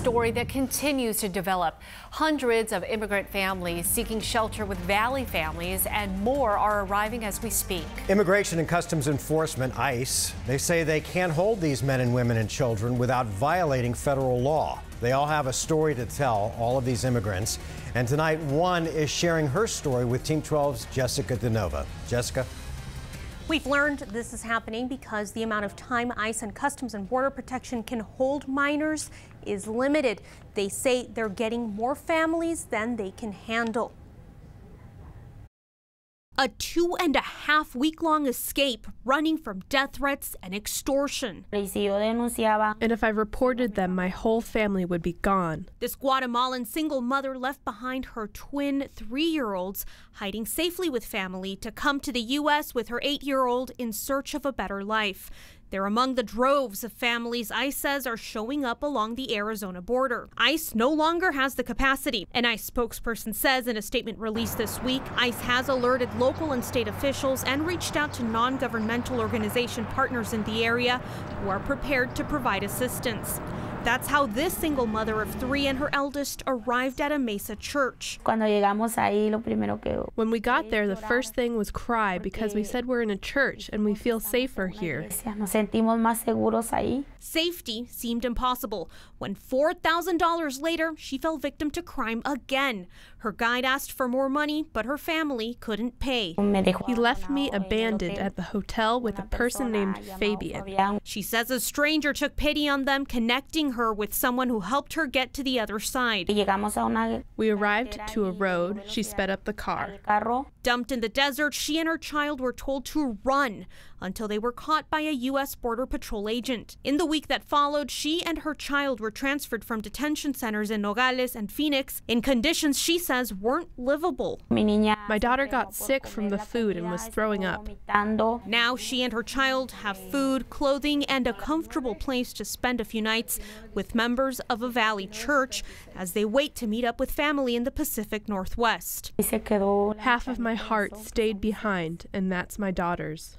story that continues to develop. Hundreds of immigrant families seeking shelter with Valley families, and more are arriving as we speak. Immigration and Customs Enforcement, ICE, they say they can't hold these men and women and children without violating federal law. They all have a story to tell, all of these immigrants. And tonight, one is sharing her story with Team 12's Jessica DeNova. Jessica? We've learned this is happening because the amount of time ICE and Customs and Border Protection can hold minors is limited. They say they're getting more families than they can handle. A 2.5-week-long escape, running from death threats and extortion. And if I reported them, my whole family would be gone. This Guatemalan single mother left behind her twin 3-year-olds, hiding safely with family to come to the U.S. with her 8-year-old in search of a better life. They're among the droves of families ICE says are showing up along the Arizona border. ICE no longer has the capacity. An ICE spokesperson says in a statement released this week, ICE has alerted local and state officials and reached out to non-governmental organization partners in the area who are prepared to provide assistance. That's how this single mother of 3 and her eldest arrived at a Mesa church. When we got there, the first thing was cry because we said we're in a church and we feel safer here. Safety seemed impossible. When $4,000 later, she fell victim to crime again. Her guide asked for more money, but her family couldn't pay. He left me abandoned at the hotel with a person named Fabian. She says a stranger took pity on them, connecting her with someone who helped her get to the other side. We arrived to a road. She sped up the car. Dumped in the desert, she and her child were told to run until they were caught by a U.S. Border Patrol agent. In the week that followed, she and her child were transferred from detention centers in Nogales and Phoenix in conditions she says weren't livable. My daughter got sick from the food and was throwing up. Now she and her child have food, clothing, and a comfortable place to spend a few nights with members of a Valley church as they wait to meet up with family in the Pacific Northwest. Half of my heart stayed behind, and that's my daughter's.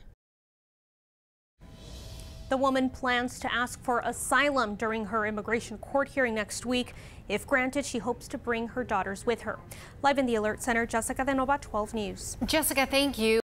The woman plans to ask for asylum during her immigration court hearing next week. If granted, she hopes to bring her daughters with her. Live in the Alert Center, Jessica DeNova, 12 News. Jessica, thank you.